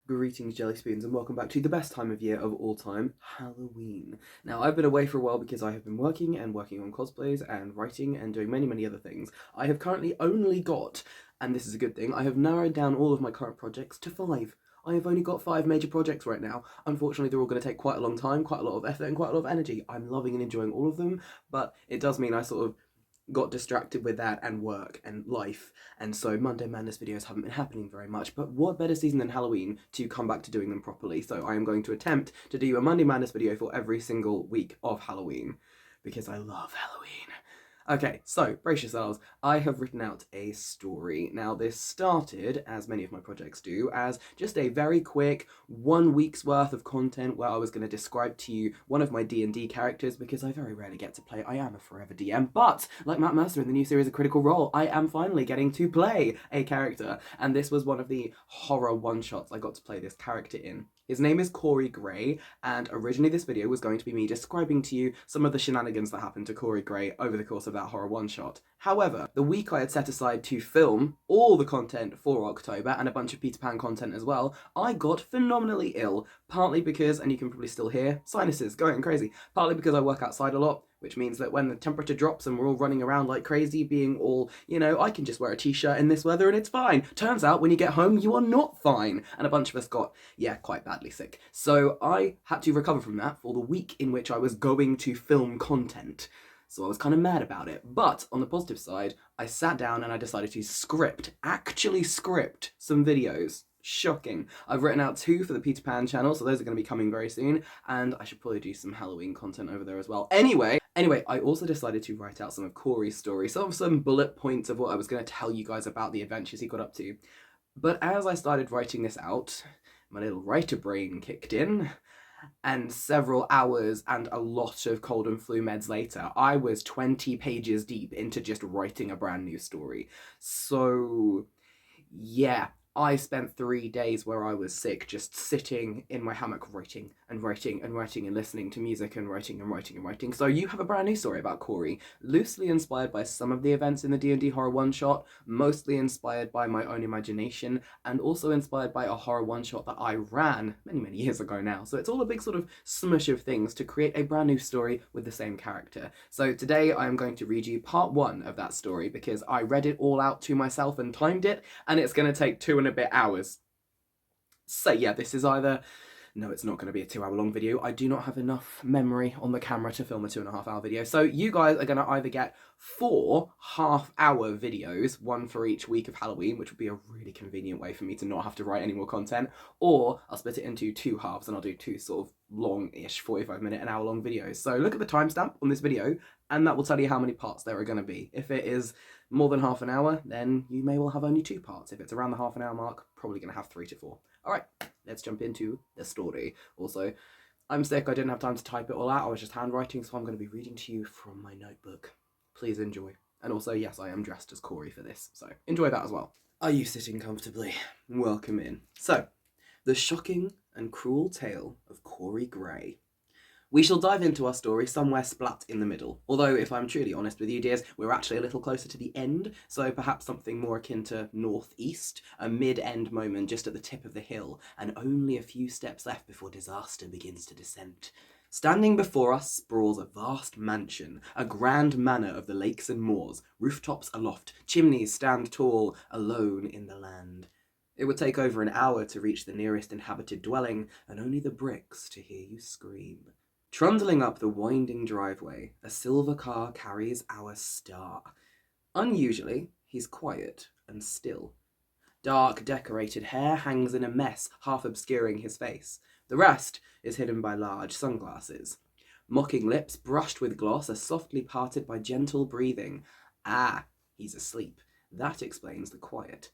Greetings, Jellyspoons, and welcome back to the best time of year of all time, Halloween. Now, I've been away for a while because I have been working on cosplays and writing and doing many other things. I have currently only got, and this is a good thing, I have narrowed down all of my current projects to 5. I have only got 5 major projects right now. Unfortunately, they're all going to take quite a long time, quite a lot of effort, and quite a lot of energy. I'm loving and enjoying all of them, but it does mean I sort of got distracted with that and work and life, and so Monday Madness videos haven't been happening very much, but what better season than Halloween to come back to doing them properly. So I am going to attempt to do a Monday Madness video for every single week of Halloween, because I love Halloween. Okay, so brace yourselves. I have written out a story. Now, this started, as many of my projects do, as just a very quick 1 week's worth of content where I was going to describe to you one of my D&D characters, because I very rarely get to play. I am a forever DM, but like Matt Mercer in the new series of Critical Role, I am finally getting to play a character, and this was one of the horror one-shots I got to play this character in. His name is Korie Gray, and originally this video was going to be me describing to you some of the shenanigans that happened to Korie Gray over the course of that horror one-shot. However, the week I had set aside to film all the content for October, and a bunch of Peter Pan content as well, I got phenomenally ill, partly because, and you can probably still hear, sinuses going crazy, partly because I work outside a lot, which means that when the temperature drops and we're all running around like crazy, being all, you know, I can just wear a t-shirt in this weather and it's fine. Turns out when you get home, you are not fine. And a bunch of us got, quite badly sick. So I had to recover from that for the week in which I was going to film content. So I was kind of mad about it. But on the positive side, I sat down and I decided to actually script some videos. Shocking. I've written out 2 for the Peter Pan channel, so those are going to be coming very soon, and I should probably do some Halloween content over there as well. Anyway, I also decided to write out some of Korie's story, some bullet points of what I was going to tell you guys about the adventures he got up to. But as I started writing this out, my little writer brain kicked in, and several hours and a lot of cold and flu meds later, I was 20 pages deep into just writing a brand new story. So, yeah. I spent 3 days where I was sick, just sitting in my hammock writing and listening to music and writing. So you have a brand new story about Korie, loosely inspired by some of the events in the D&D horror one-shot, mostly inspired by my own imagination, and also inspired by a horror one-shot that I ran many years ago now. So it's all a big sort of smush of things to create a brand new story with the same character. So today I am going to read you part 1 of that story, because I read it all out to myself and timed it, and it's going to take 2 and a bit hours. So yeah, this is either... No, it's not going to be a 2-hour long video. I do not have enough memory on the camera to film a 2.5-hour video. So you guys are going to either get 4 half-hour videos, 1 for each week of Halloween, which would be a really convenient way for me to not have to write any more content, or I'll split it into 2 halves and I'll do 2 sort of long-ish 45-minute, an hour-long videos. So look at the timestamp on this video, and that will tell you how many parts there are going to be. If it is more than half an hour, then you may well have only 2 parts. If it's around the half-an-hour mark, probably going to have 3 to 4. All right, let's jump into the story. Also, I'm sick, I didn't have time to type it all out, I was just handwriting, so I'm going to be reading to you from my notebook. Please enjoy. And also, yes, I am dressed as Korie for this, so enjoy that as well. Are you sitting comfortably? Welcome in. So, the shocking and cruel tale of Korie Gray. We shall dive into our story somewhere splat in the middle, although if I'm truly honest with you dears, we're actually a little closer to the end, so perhaps something more akin to northeast, a mid-end moment just at the tip of the hill, and only a few steps left before disaster begins to descend. Standing before us sprawls a vast mansion, a grand manor of the lakes and moors, rooftops aloft, chimneys stand tall, alone in the land. It would take over an hour to reach the nearest inhabited dwelling, and only the bricks to hear you scream. Trundling up the winding driveway, a silver car carries our star. Unusually, he's quiet and still. Dark, decorated hair hangs in a mess, half obscuring his face. The rest is hidden by large sunglasses. Mocking lips, brushed with gloss, are softly parted by gentle breathing. Ah, he's asleep. That explains the quiet.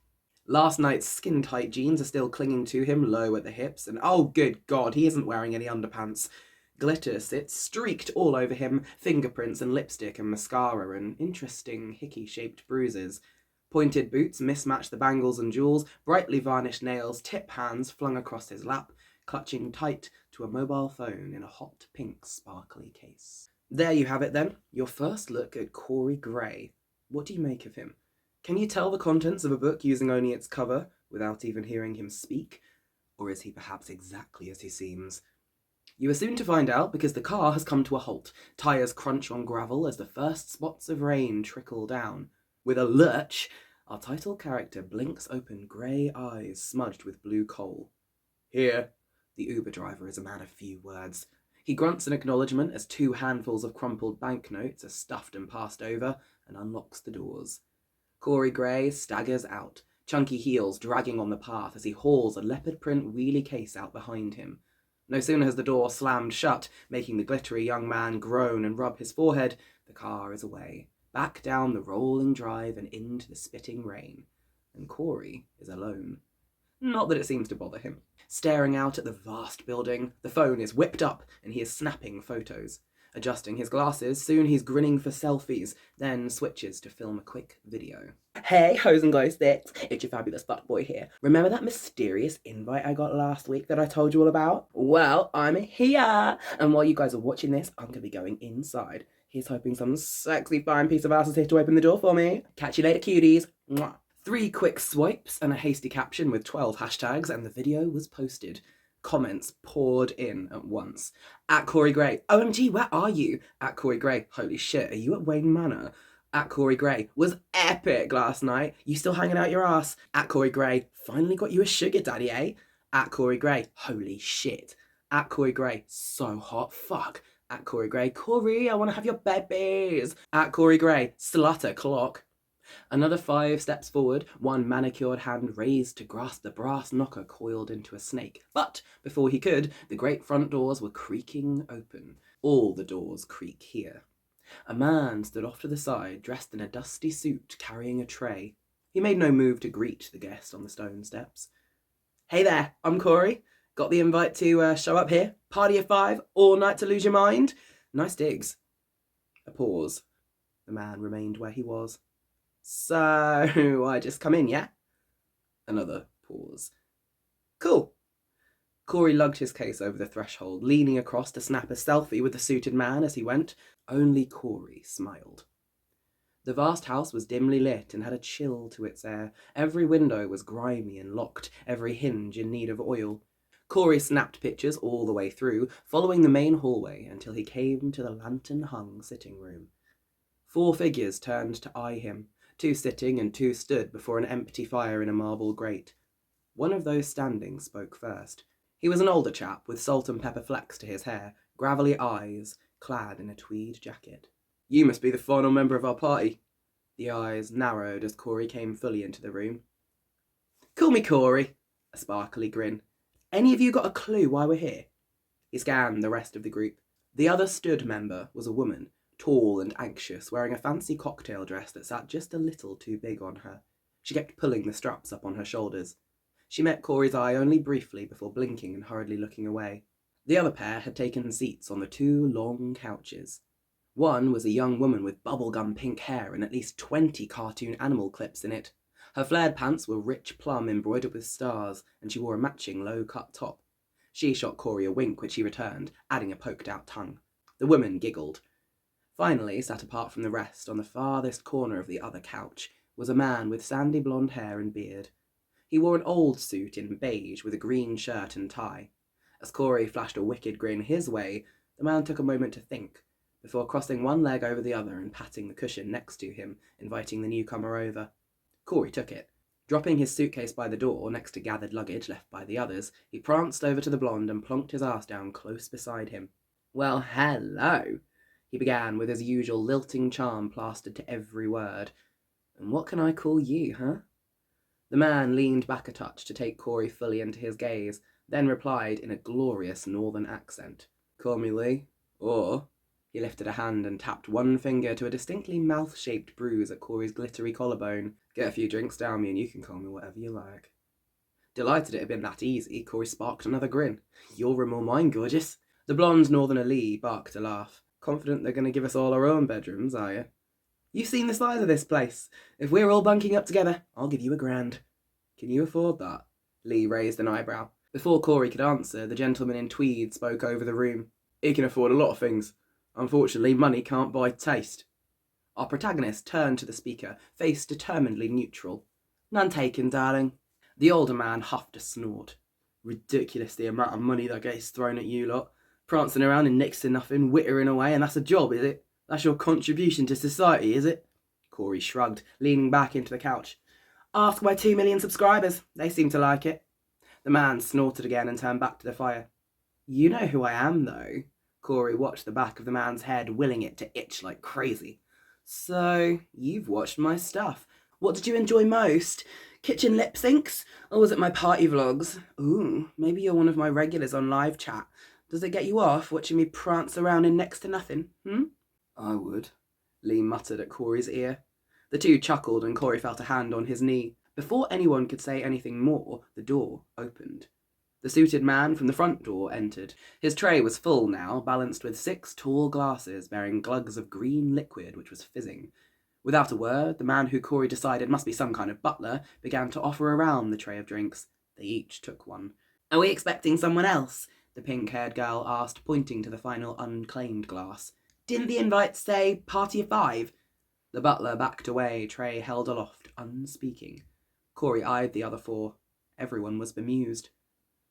Last night's skin-tight jeans are still clinging to him, low at the hips, and oh good God, he isn't wearing any underpants. Glitter sits streaked all over him, fingerprints and lipstick and mascara and interesting hickey-shaped bruises. Pointed boots mismatch the bangles and jewels, brightly varnished nails tip hands flung across his lap, clutching tight to a mobile phone in a hot pink sparkly case. There you have it then, your first look at Korie Gray. What do you make of him? Can you tell the contents of a book using only its cover, without even hearing him speak? Or is he perhaps exactly as he seems? You are soon to find out, because the car has come to a halt. Tyres crunch on gravel as the first spots of rain trickle down. With a lurch, our title character blinks open grey eyes smudged with blue coal. Here. The Uber driver is a man of few words. He grunts in acknowledgement as 2 handfuls of crumpled banknotes are stuffed and passed over, and unlocks the doors. Korie Gray staggers out, chunky heels dragging on the path as he hauls a leopard print wheelie case out behind him. No sooner has the door slammed shut, making the glittery young man groan and rub his forehead, the car is away, back down the rolling drive and into the spitting rain. And Korie is alone. Not that it seems to bother him. Staring out at the vast building, the phone is whipped up and he is snapping photos. Adjusting his glasses, soon he's grinning for selfies, then switches to film a quick video. Hey, hoes and glow sticks, it's your fabulous fuckboy here. Remember that mysterious invite I got last week that I told you all about? Well, I'm here! And while you guys are watching this, I'm going to be going inside. Here's hoping some sexy fine piece of ass is here to open the door for me. Catch you later, cuties. Mwah. 3 quick swipes and a hasty caption with 12 hashtags, and the video was posted. Comments poured in at once. At Korie Gray, OMG, where are you? At Korie Gray, holy shit, are you at Wayne Manor? At Korie Gray, was epic last night. You still hanging out your ass? At Korie Gray, finally got you a sugar daddy, eh? At Korie Gray, holy shit. At Korie Gray, so hot, fuck. At Korie Gray, Korie, I want to have your babies. At Korie Gray, slutter clock. Another 5 steps forward, one manicured hand raised to grasp the brass knocker coiled into a snake. But before he could, the great front doors were creaking open. All the doors creak here. A man stood off to the side, dressed in a dusty suit, carrying a tray. He made no move to greet the guest on the stone steps. Hey there, I'm Korie. Got the invite to show up here? Party of 5, all night to lose your mind? Nice digs. A pause. The man remained where he was. So, I just come in, yeah? Another pause. Cool. Korie lugged his case over the threshold, leaning across to snap a selfie with the suited man as he went. Only Korie smiled. The vast house was dimly lit and had a chill to its air. Every window was grimy and locked, every hinge in need of oil. Korie snapped pictures all the way through, following the main hallway until he came to the lantern-hung sitting room. 4 figures turned to eye him. 2 sitting and 2 stood before an empty fire in a marble grate. One of those standing spoke first. He was an older chap with salt and pepper flecks to his hair, gravelly eyes, clad in a tweed jacket. You must be the final member of our party. The eyes narrowed as Korie came fully into the room. Call me Korie, a sparkly grin. Any of you got a clue why we're here? He scanned the rest of the group. The other stood member was a woman, tall and anxious, wearing a fancy cocktail dress that sat just a little too big on her. She kept pulling the straps up on her shoulders. She met Corie's eye only briefly before blinking and hurriedly looking away. The other pair had taken seats on the 2 long couches. One was a young woman with bubblegum pink hair and at least 20 cartoon animal clips in it. Her flared pants were rich plum embroidered with stars, and she wore a matching low-cut top. She shot Korie a wink, which he returned, adding a poked-out tongue. The woman giggled. Finally, sat apart from the rest, on the farthest corner of the other couch, was a man with sandy blonde hair and beard. He wore an old suit in beige with a green shirt and tie. As Korie flashed a wicked grin his way, the man took a moment to think, before crossing one leg over the other and patting the cushion next to him, inviting the newcomer over. Korie took it. Dropping his suitcase by the door, next to gathered luggage left by the others, he pranced over to the blonde and plonked his ass down close beside him. Well, hello, he began with his usual lilting charm plastered to every word. And what can I call you, huh? The man leaned back a touch to take Korie fully into his gaze, then replied in a glorious northern accent. Call me Lee, or... He lifted a hand and tapped one finger to a distinctly mouth-shaped bruise at Corie's glittery collarbone. Get a few drinks down me and you can call me whatever you like. Delighted it had been that easy, Korie sparked another grin. Your room or mine, gorgeous. The blonde northerner Lee barked a laugh. Confident they're going to give us all our own bedrooms, are you? You've seen the size of this place. If we're all bunking up together, I'll give you $1,000. Can you afford that? Lee raised an eyebrow. Before Korie could answer, the gentleman in tweed spoke over the room. He can afford a lot of things. Unfortunately, money can't buy taste. Our protagonist turned to the speaker, face determinedly neutral. None taken, darling. The older man huffed a snort. Ridiculous the amount of money that gets thrown at you lot. Prancing around in next to nothing, wittering away, and that's a job, is it? That's your contribution to society, is it? Korie shrugged, leaning back into the couch. Ask my 2 million subscribers. They seem to like it. The man snorted again and turned back to the fire. You know who I am, though. Korie watched the back of the man's head, willing it to itch like crazy. So, you've watched my stuff. What did you enjoy most? Kitchen lip syncs? Or was it my party vlogs? Ooh, maybe you're one of my regulars on live chat. Does it get you off watching me prance around in next to nothing, I would, Lee muttered at Corie's ear. The two chuckled and Korie felt a hand on his knee. Before anyone could say anything more, the door opened. The suited man from the front door entered. His tray was full now, balanced with 6 tall glasses bearing glugs of green liquid which was fizzing. Without a word, the man who Korie decided must be some kind of butler began to offer around the tray of drinks. They each took one. Are we expecting someone else? The pink-haired girl asked, pointing to the final unclaimed glass. Didn't the invite say party of 5? The butler backed away, tray held aloft, unspeaking. Korie eyed the other 4. Everyone was bemused.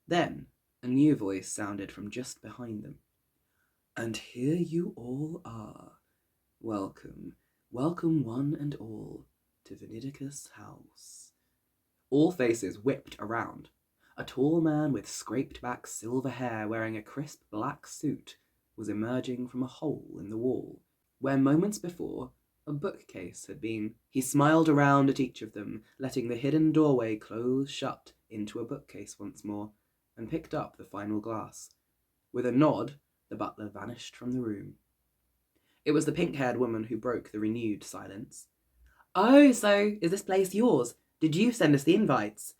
Then a new voice sounded from just behind them. And here you all are. Welcome, welcome one and all to Venidicus' house. All faces whipped around. A tall man with scraped-back silver hair wearing a crisp black suit was emerging from a hole in the wall, where moments before a bookcase had been. He smiled around at each of them, letting the hidden doorway close shut into a bookcase once more, and picked up the final glass. With a nod, the butler vanished from the room. It was the pink-haired woman who broke the renewed silence. Oh, so is this place yours? Did you send us the invites?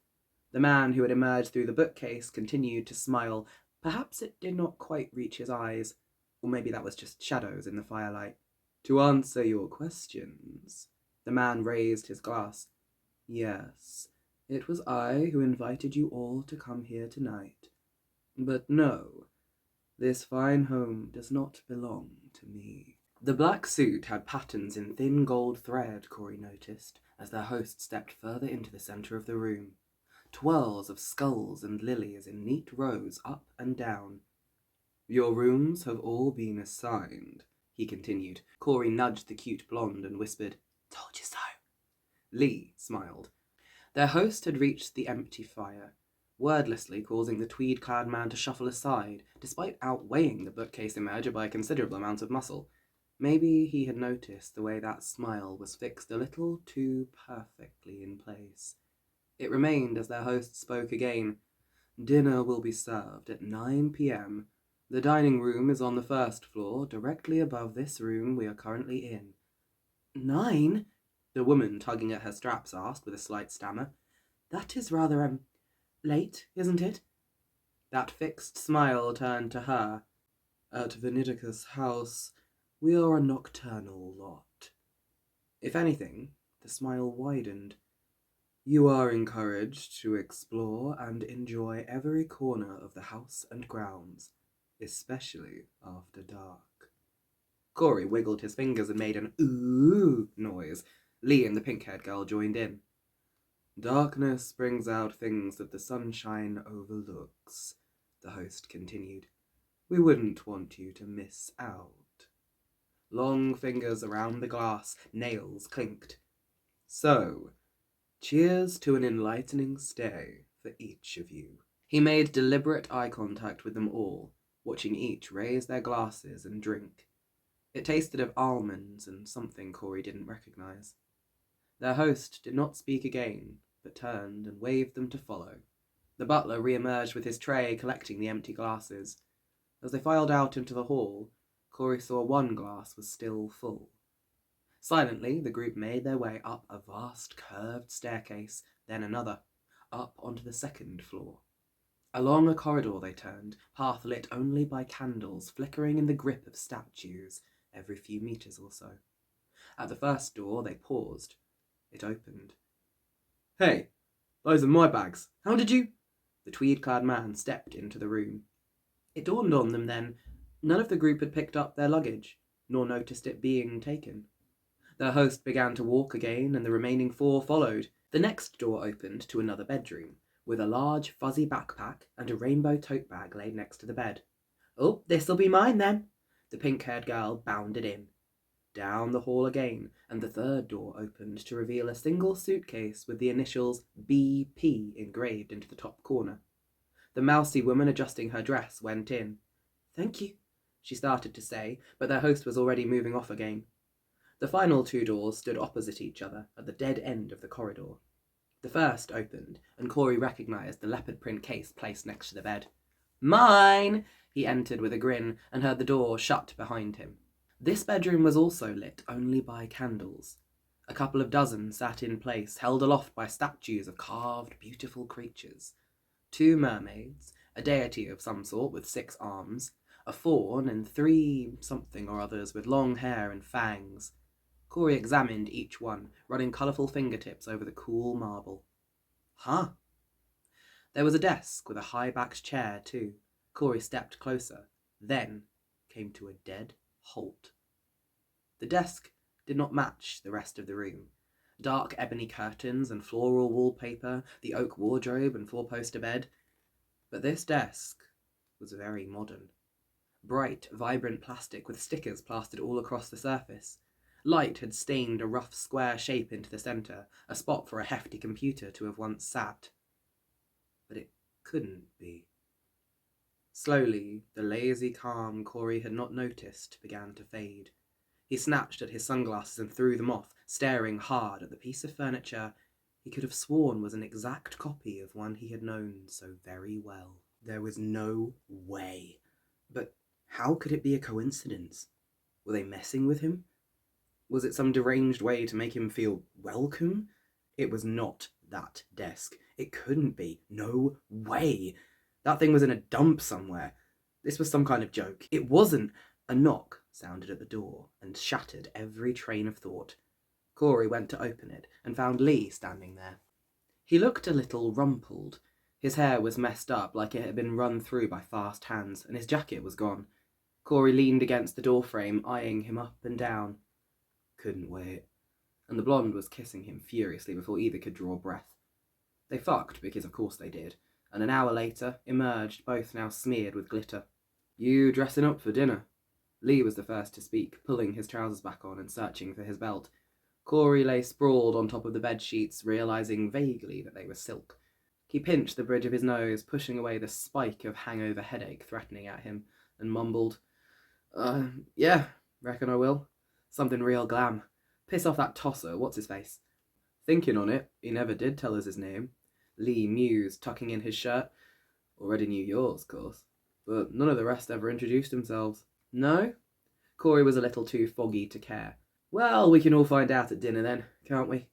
The man who had emerged through the bookcase continued to smile. Perhaps it did not quite reach his eyes, or maybe that was just shadows in the firelight. To answer your questions, the man raised his glass. Yes, it was I who invited you all to come here tonight. But no, this fine home does not belong to me. The black suit had patterns in thin gold thread, Korie noticed, as their host stepped further into the centre of the room. Twirls of skulls and lilies in neat rows up and down. Your rooms have all been assigned, he continued. Korie nudged the cute blonde and whispered, Told you so. Lee smiled. Their host had reached the empty fire, wordlessly causing the tweed-clad man to shuffle aside, despite outweighing the bookcase emerger by a considerable amount of muscle. Maybe he had noticed the way that smile was fixed a little too perfectly in place. It remained as their host spoke again. Dinner will be served at 9 p.m. The dining room is on the 1st floor, directly above this room we are currently in. 9? The woman tugging at her straps asked with a slight stammer. That is rather, late, isn't it? That fixed smile turned to her. At Venidicus' house, we are a nocturnal lot. If anything, the smile widened. You are encouraged to explore and enjoy every corner of the house and grounds, especially after dark. Korie wiggled his fingers and made an ooh noise. Lee and the pink-haired girl joined in. Darkness brings out things that the sunshine overlooks, the host continued. We wouldn't want you to miss out. Long fingers around the glass, nails clinked. So, cheers to an enlightening stay for each of you. He made deliberate eye contact with them all, watching each raise their glasses and drink. It tasted of almonds and something Korie didn't recognize. Their host did not speak again, but turned and waved them to follow. The butler re-emerged with his tray, collecting the empty glasses. As they filed out into the hall, Korie saw one glass was still full. Silently, the group made their way up a vast curved staircase, then another, up onto the 2nd floor. Along a corridor they turned, path lit only by candles flickering in the grip of statues every few meters or so. At the first door they paused. It opened. Hey, those are my bags. How did you? The tweed-clad man stepped into the room. It dawned on them then, none of the group had picked up their luggage, nor noticed it being taken. Their host began to walk again, and the remaining 4 followed. The next door opened to another bedroom, with a large fuzzy backpack and a rainbow tote bag laid next to the bed. "Oh, this'll be mine then." The pink-haired girl bounded in. Down the hall again, and the third door opened to reveal a single suitcase with the initials BP engraved into the top corner. The mousy woman adjusting her dress went in. "Thank you," she started to say, but their host was already moving off again. The final two doors stood opposite each other at the dead end of the corridor. The first opened, and Korie recognised the leopard print case placed next to the bed. "Mine!" He entered with a grin and heard the door shut behind him. This bedroom was also lit only by candles. A couple of dozen sat in place, held aloft by statues of carved, beautiful creatures. 2 mermaids, a deity of some sort with 6 arms, a faun, and 3 something or others with long hair and fangs. Korie examined each one, running colourful fingertips over the cool marble. Huh. There was a desk with a high-backed chair too. Korie stepped closer, then came to a dead halt. The desk did not match the rest of the room. Dark ebony curtains and floral wallpaper, the oak wardrobe and 4-poster bed. But this desk was very modern. Bright, vibrant plastic with stickers plastered all across the surface. Light had stained a rough square shape into the centre, a spot for a hefty computer to have once sat. But it couldn't be. Slowly, the lazy calm Korie had not noticed began to fade. He snatched at his sunglasses and threw them off, staring hard at the piece of furniture he could have sworn was an exact copy of one he had known so very well. There was no way. But how could it be a coincidence? Were they messing with him? Was it some deranged way to make him feel welcome? It was not that desk. It couldn't be. No way. That thing was in a dump somewhere. This was some kind of joke. It wasn't. A knock sounded at the door and shattered every train of thought. Korie went to open it and found Lee standing there. He looked a little rumpled. His hair was messed up like it had been run through by fast hands, and his jacket was gone. Korie leaned against the doorframe, eyeing him up and down. Couldn't wait. And the blonde was kissing him furiously before either could draw breath. They fucked, because of course they did, and an hour later emerged, both now smeared with glitter. "You dressing up for dinner?" Lee was the first to speak, pulling his trousers back on and searching for his belt. Korie lay sprawled on top of the bed sheets, realising vaguely that they were silk. He pinched the bridge of his nose, pushing away the spike of hangover headache threatening at him, and mumbled, Yeah, reckon I will. Something real glam. Piss off that tosser, what's-his-face." "Thinking on it, he never did tell us his name," Lee mused, tucking in his shirt. "Already knew yours, course, but none of the rest ever introduced themselves." "No?" Korie was a little too foggy to care. "Well, we can all find out at dinner then, can't we?"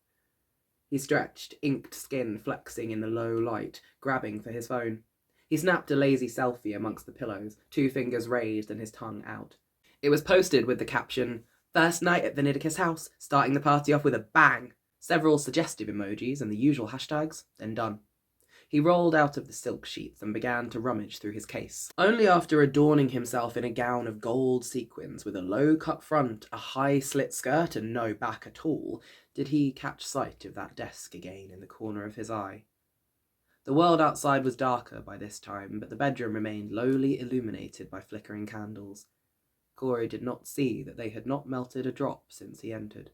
He stretched, inked skin flexing in the low light, grabbing for his phone. He snapped a lazy selfie amongst the pillows, 2 fingers raised and his tongue out. It was posted with the caption, "First night at Venedica's house, starting the party off with a bang." Several suggestive emojis and the usual hashtags, then done. He rolled out of the silk sheets and began to rummage through his case. Only after adorning himself in a gown of gold sequins with a low-cut front, a high-slit skirt and no back at all, did he catch sight of that desk again in the corner of his eye. The world outside was darker by this time, but the bedroom remained lowly illuminated by flickering candles. Korie did not see that they had not melted a drop since he entered.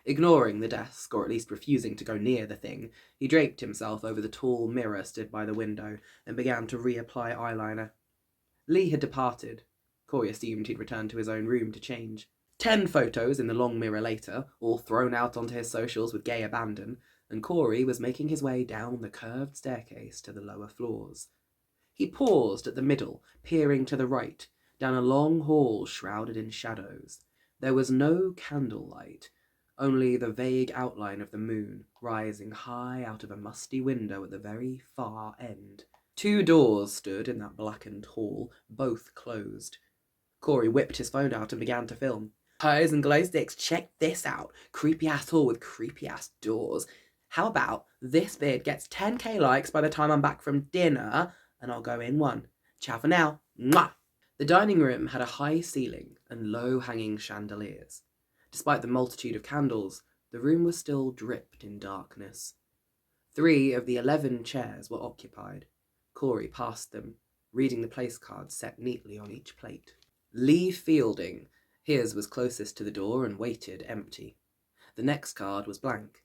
Ignoring the desk, or at least refusing to go near the thing, he draped himself over the tall mirror stood by the window and began to reapply eyeliner. Lee had departed. Korie assumed he'd returned to his own room to change. 10 photos in the long mirror later, all thrown out onto his socials with gay abandon, and Korie was making his way down the curved staircase to the lower floors. He paused at the middle, peering to the right, down a long hall shrouded in shadows. There was no candlelight, only the vague outline of the moon, rising high out of a musty window at the very far end. 2 doors stood in that blackened hall, both closed. Korie whipped his phone out and began to film. "Hose and glow sticks, check this out. Creepy-ass hall with creepy-ass doors. How about this vid gets 10k likes by the time I'm back from dinner, and I'll go in one. Ciao for now. Mwah!" The dining room had a high ceiling and low-hanging chandeliers. Despite the multitude of candles, the room was still dripped in darkness. 3 of the 11 chairs were occupied. Korie passed them, reading the place cards set neatly on each plate. Lee Fielding. His was closest to the door and waited empty. The next card was blank.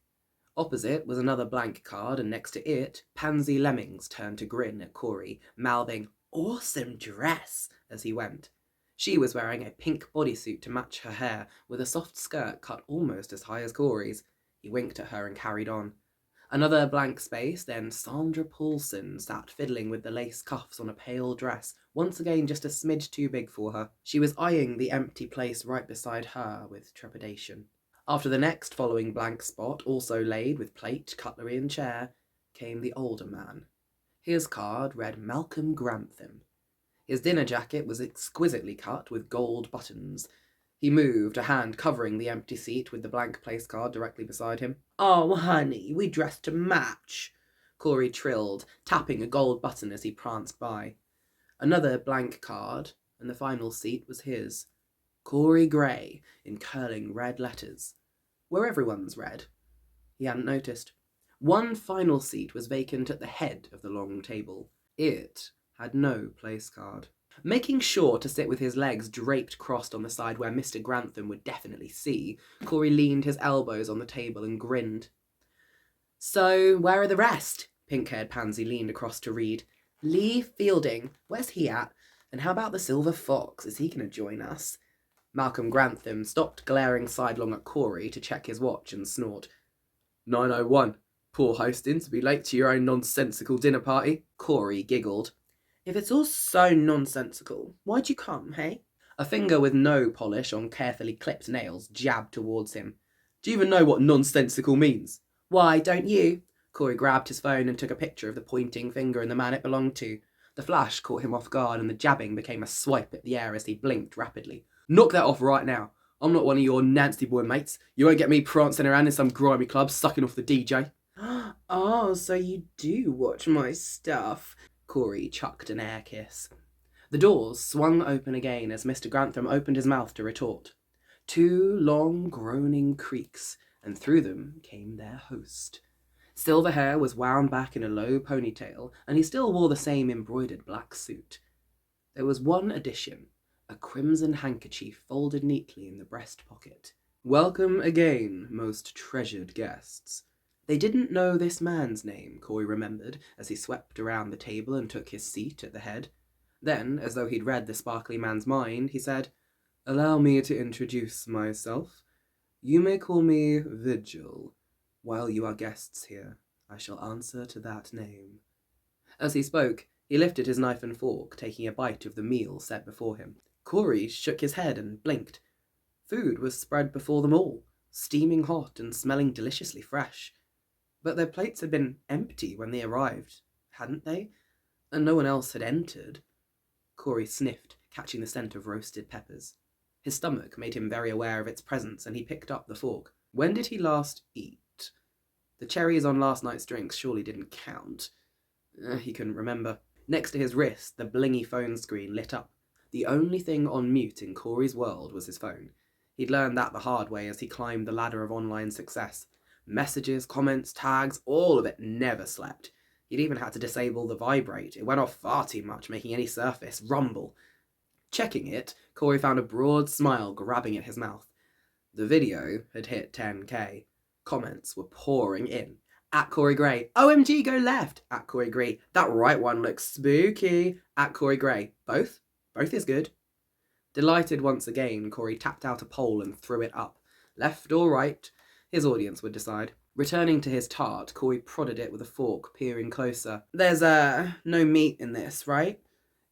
Opposite was another blank card, and next to it, Pansy Lemmings turned to grin at Korie, mouthing, "Awesome dress," as he went. She was wearing a pink bodysuit to match her hair, with a soft skirt cut almost as high as Corie's. He winked at her and carried on. Another blank space, then Sandra Paulson sat fiddling with the lace cuffs on a pale dress, once again just a smidge too big for her. She was eyeing the empty place right beside her with trepidation. After the next following blank spot, also laid with plate, cutlery and chair, came the older man. His card read Malcolm Grantham. His dinner jacket was exquisitely cut with gold buttons. He moved, a hand covering the empty seat with the blank place card directly beside him. "Oh, honey, we dressed to match," Korie trilled, tapping a gold button as he pranced by. Another blank card, and the final seat was his. Korie Gray, in curling red letters. Were everyone's red? He hadn't noticed. One final seat was vacant at the head of the long table. It had no place card. Making sure to sit with his legs draped crossed on the side where Mr. Grantham would definitely see, Korie leaned his elbows on the table and grinned. "So, where are the rest?" Pink-haired Pansy leaned across to read. "Lee Fielding, where's he at? And how about the Silver Fox? Is he going to join us?" Malcolm Grantham stopped glaring sidelong at Korie to check his watch and snort. 9:01. Poor hosting to be late to your own nonsensical dinner party. Korie giggled. "If it's all so nonsensical, why'd you come, hey?" A finger with no polish on carefully clipped nails jabbed towards him. "Do you even know what nonsensical means?" "Why, don't you?" Korie grabbed his phone and took a picture of the pointing finger and the man it belonged to. The flash caught him off guard and the jabbing became a swipe at the air as he blinked rapidly. "Knock that off right now. I'm not one of your Nancy boy mates. You won't get me prancing around in some grimy club sucking off the DJ. "Oh, so you do watch my stuff." Korie chucked an air kiss. The doors swung open again as Mr. Grantham opened his mouth to retort. 2 long, groaning creaks, and through them came their host. Silver hair was wound back in a low ponytail, and he still wore the same embroidered black suit. There was one addition, a crimson handkerchief folded neatly in the breast pocket. "Welcome again, most treasured guests." They didn't know this man's name, Korie remembered, as he swept around the table and took his seat at the head. Then, as though he'd read the sparkly man's mind, he said, "Allow me to introduce myself. You may call me Vigill. While you are guests here, I shall answer to that name." As he spoke, he lifted his knife and fork, taking a bite of the meal set before him. Korie shook his head and blinked. Food was spread before them all, steaming hot and smelling deliciously fresh. But their plates had been empty when they arrived, hadn't they? And no one else had entered. Korie sniffed, catching the scent of roasted peppers. His stomach made him very aware of its presence, and he picked up the fork. When did he last eat? The cherries on last night's drinks surely didn't count. He couldn't remember. Next to his wrist, the blingy phone screen lit up. The only thing on mute in Corie's world was his phone. He'd learned that the hard way as he climbed the ladder of online success. Messages, comments, tags, all of it never slept. He'd even had to disable the vibrate. It went off far too much, making any surface rumble. Checking it, Korie found a broad smile grabbing at his mouth. The video had hit 10k. Comments were pouring in. At Korie Gray, "OMG, go left!" At Korie Gray, "That right one looks spooky!" At Korie Gray, "Both? Both is good." Delighted once again, Korie tapped out a poll and threw it up. Left or right? His audience would decide. Returning to his tart, Korie prodded it with a fork, peering closer. "There's, no meat in this, right?"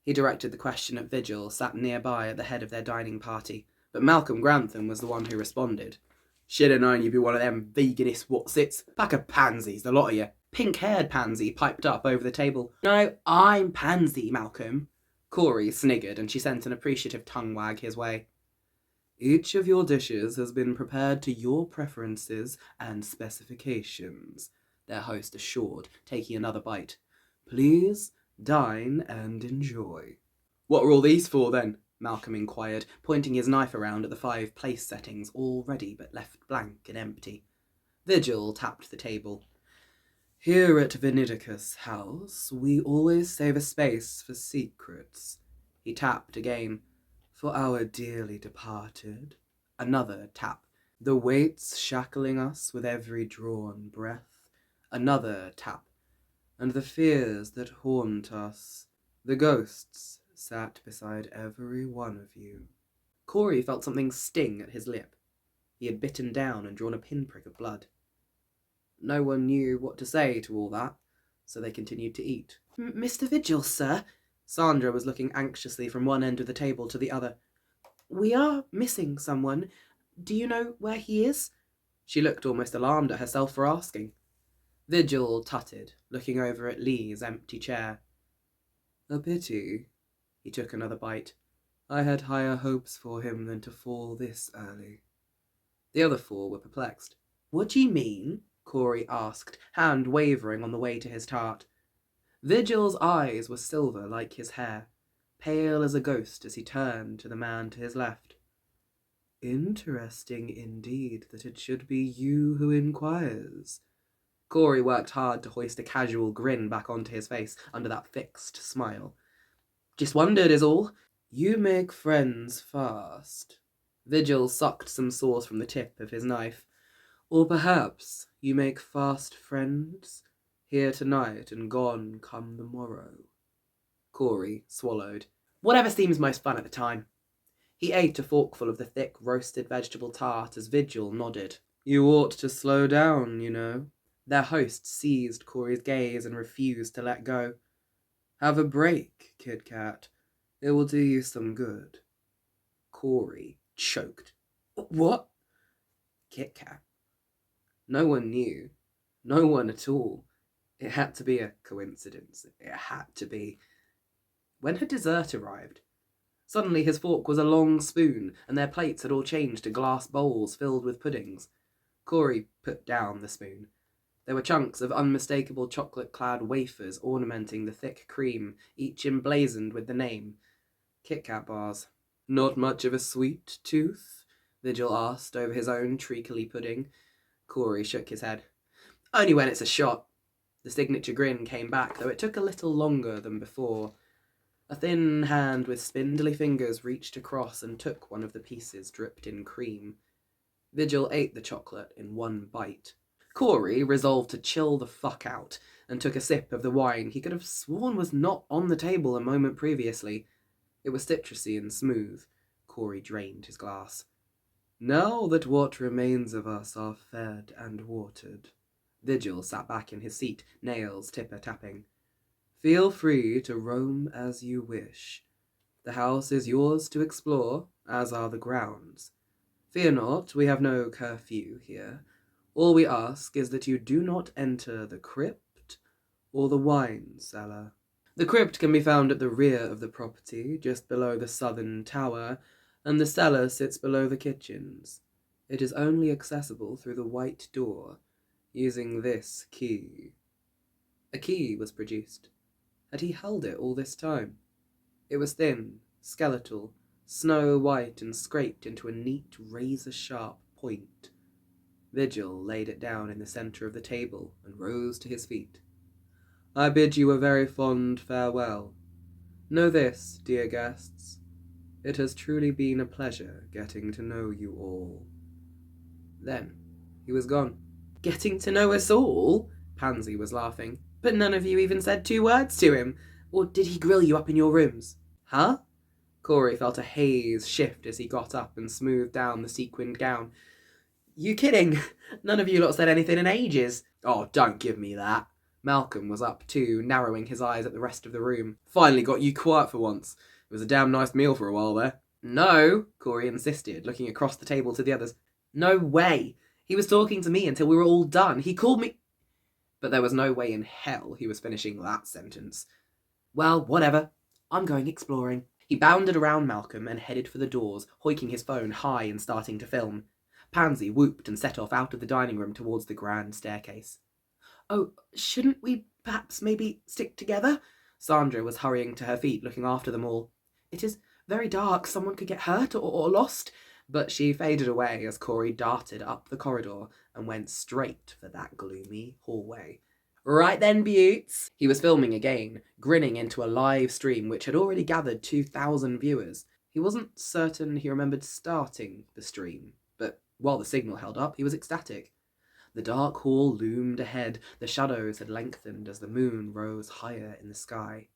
He directed the question at Vigill, sat nearby at the head of their dining party. But Malcolm Grantham was the one who responded. "Should have known you'd be one of them veganist whatsits. Pack of pansies, the lot of you." Pink-haired Pansy piped up over the table. "No, I'm Pansy, Malcolm." Korie sniggered, and she sent an appreciative tongue wag his way. "Each of your dishes has been prepared to your preferences and specifications," their host assured, taking another bite. "Please dine and enjoy." "What are all these for, then?" Malcolm inquired, pointing his knife around at the 5 place settings, all ready but left blank and empty. Vigill tapped the table. Here at Venidicus House, we always save a space for secrets. He tapped again. For our dearly departed. Another tap. The weights shackling us with every drawn breath. Another tap. And the fears that haunt us. The ghosts sat beside every one of you. Korie felt something sting at his lip. He had bitten down and drawn a pinprick of blood. No one knew what to say to all that, so they continued to eat. Mr. Vigill, sir? Sandra was looking anxiously from one end of the table to the other. We are missing someone. Do you know where he is? She looked almost alarmed at herself for asking. Vigill tutted, looking over at Lee's empty chair. A pity. He took another bite. I had higher hopes for him than to fall this early. The other four were perplexed. What do you mean? Korie asked, hand wavering on the way to his tart. Vigill's eyes were silver like his hair, pale as a ghost as he turned to the man to his left. Interesting indeed that it should be you who inquires. Korie worked hard to hoist a casual grin back onto his face under that fixed smile. Just wondered is all. You make friends fast. Vigill sucked some sauce from the tip of his knife. Or perhaps you make fast friends, here tonight and gone come the morrow. Korie swallowed. Whatever seems most fun at the time. He ate a forkful of the thick roasted vegetable tart as Vigill nodded. You ought to slow down, you know. Their host seized Korie's gaze and refused to let go. Have a break, Kit Kat. It will do you some good. Korie choked. What? Kit Kat. No one knew. No one at all. It had to be a coincidence. It had to be. When had dessert arrived? Suddenly his fork was a long spoon, and their plates had all changed to glass bowls filled with puddings. Korie put down the spoon. There were chunks of unmistakable chocolate-clad wafers ornamenting the thick cream, each emblazoned with the name. Kit Kat bars. Not much of a sweet tooth? Vigill asked over his own treacly pudding. Korie shook his head. Only when it's a shot. The signature grin came back, though it took a little longer than before. A thin hand with spindly fingers reached across and took one of the pieces dripped in cream. Vigill ate the chocolate in one bite. Korie resolved to chill the fuck out and took a sip of the wine he could have sworn was not on the table a moment previously. It was citrusy and smooth. Korie drained his glass. Now that what remains of us are fed and watered. Vigill sat back in his seat, nails tipper-tapping. Feel free to roam as you wish. The house is yours to explore, as are the grounds. Fear not, we have no curfew here. All we ask is that you do not enter the crypt or the wine cellar. The crypt can be found at the rear of the property, just below the southern tower, and the cellar sits below the kitchens. It is only accessible through the white door, using this key. A key was produced. Had he held it all this time? It was thin, skeletal, snow-white, and scraped into a neat, razor-sharp point. Vigill laid it down in the centre of the table and rose to his feet. I bid you a very fond farewell. Know this, dear guests. It has truly been a pleasure getting to know you all. Then he was gone. Getting to know us all? Pansy was laughing. But none of you even said 2 words to him. Or did he grill you up in your rooms? Huh? Korie felt a haze shift as he got up and smoothed down the sequined gown. You kidding? None of you lot said anything in ages. Oh, don't give me that. Malcolm was up too, narrowing his eyes at the rest of the room. Finally got you quiet for once. It was a damn nice meal for a while there. No, Korie insisted, looking across the table to the others. No way. He was talking to me until we were all done. He called me... But there was no way in hell he was finishing that sentence. Well, whatever. I'm going exploring. He bounded around Malcolm and headed for the doors, hoiking his phone high and starting to film. Pansy whooped and set off out of the dining room towards the grand staircase. Oh, shouldn't we perhaps maybe stick together? Sandra was hurrying to her feet, looking after them all. It is very dark. Someone could get hurt or lost. But she faded away as Korie darted up the corridor and went straight for that gloomy hallway. Right then, Buttes. He was filming again, grinning into a live stream which had already gathered 2,000 viewers. He wasn't certain he remembered starting the stream, but while the signal held up, he was ecstatic. The dark hall loomed ahead. The shadows had lengthened as the moon rose higher in the sky.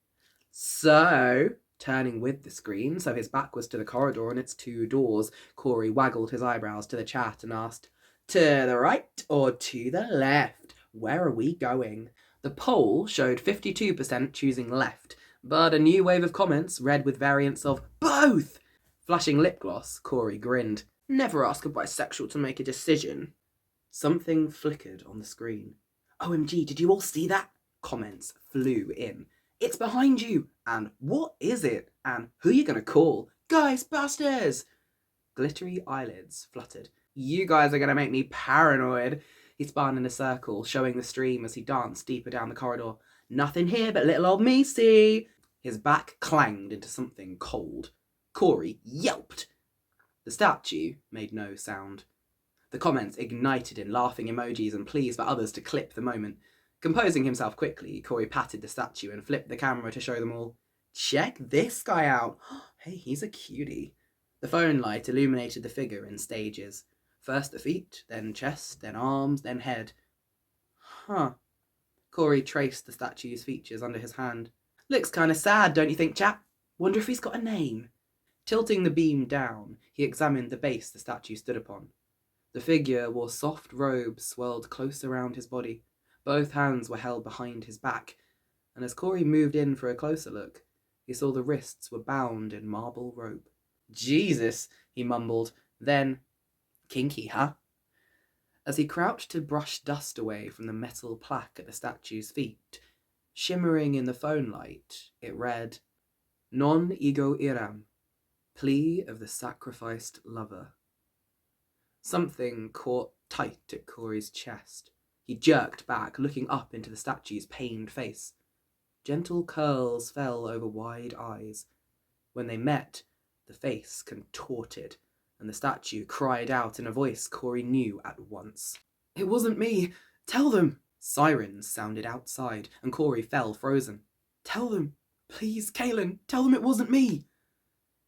So, turning with the screen so his back was to the corridor and its two doors, Korie waggled his eyebrows to the chat and asked, "To the right or to the left? Where are we going?" The poll showed 52% choosing left, but a new wave of comments, read with variants of both. Flashing lip gloss, Korie grinned. "Never ask a bisexual to make a decision." Something flickered on the screen. "OMG, did you all see that?" Comments flew in. "It's behind you!" And "What is it?" And "Who you gonna call?" "Ghostbusters!" Glittery eyelids fluttered. "You guys are gonna make me paranoid." He spun in a circle, showing the stream as he danced deeper down the corridor. "Nothing here but little old me, see?" His back clanged into something cold. Korie yelped. The statue made no sound. The comments ignited in laughing emojis and pleas for others to clip the moment. Composing himself quickly, Korie patted the statue and flipped the camera to show them all. "Check this guy out! Hey, he's a cutie." The phone light illuminated the figure in stages. First the feet, then chest, then arms, then head. Huh. Korie traced the statue's features under his hand. "Looks kinda sad, don't you think, chap? Wonder if he's got a name." Tilting the beam down, he examined the base the statue stood upon. The figure wore soft robes swirled close around his body. Both hands were held behind his back, and as Korie moved in for a closer look, he saw the wrists were bound in marble rope. "Jesus," he mumbled, then, "Kinky, huh?" As he crouched to brush dust away from the metal plaque at the statue's feet, shimmering in the phone light, it read, "Non ego iram, plea of the sacrificed lover." Something caught tight at Korie's chest. He jerked back, looking up into the statue's pained face. Gentle curls fell over wide eyes. When they met, the face contorted, and the statue cried out in a voice Korie knew at once. "It wasn't me! Tell them!" Sirens sounded outside, and Korie fell frozen. "Tell them! Please, Kaylin, tell them it wasn't me!"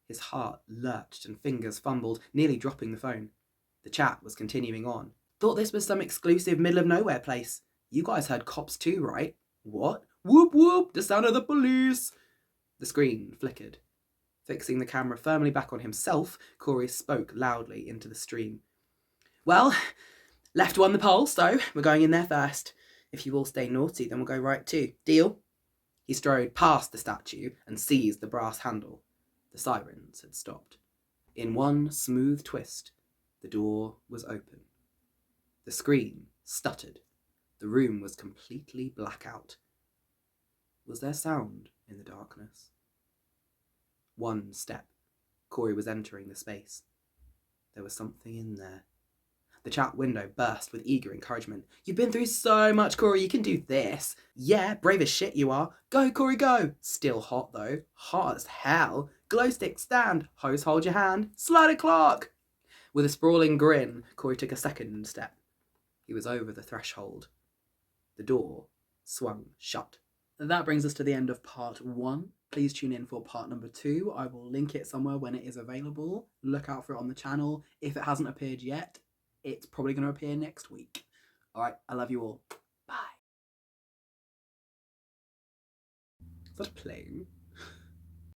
His heart lurched and fingers fumbled, nearly dropping the phone. The chat was continuing on. "Thought this was some exclusive middle-of-nowhere place. You guys heard cops too, right?" "What? Whoop whoop, the sound of the police!" The screen flickered. Fixing the camera firmly back on himself, Korie spoke loudly into the stream. "Well, left won the poll, so we're going in there first. If you all stay naughty, then we'll go right too. Deal?" He strode past the statue and seized the brass handle. The sirens had stopped. In one smooth twist, the door was open. The screen stuttered. The room was completely blackout. Was there sound in the darkness? One step. Korie was entering the space. There was something in there. The chat window burst with eager encouragement. "You've been through so much, Korie, you can do this." "Yeah, brave as shit you are." "Go, Korie, go." "Still hot though." "Hot as hell." "Glow stick stand." "Hose hold your hand." "Slide a clock." With a sprawling grin, Korie took a second step. He was over the threshold. The door swung shut. That brings us to the end of part 1. Please tune in for part number 2. I will link it somewhere when it is available. Look out for it on the channel. If it hasn't appeared yet, it's probably going to appear next week. Alright, I love you all. Bye. Is that a plane?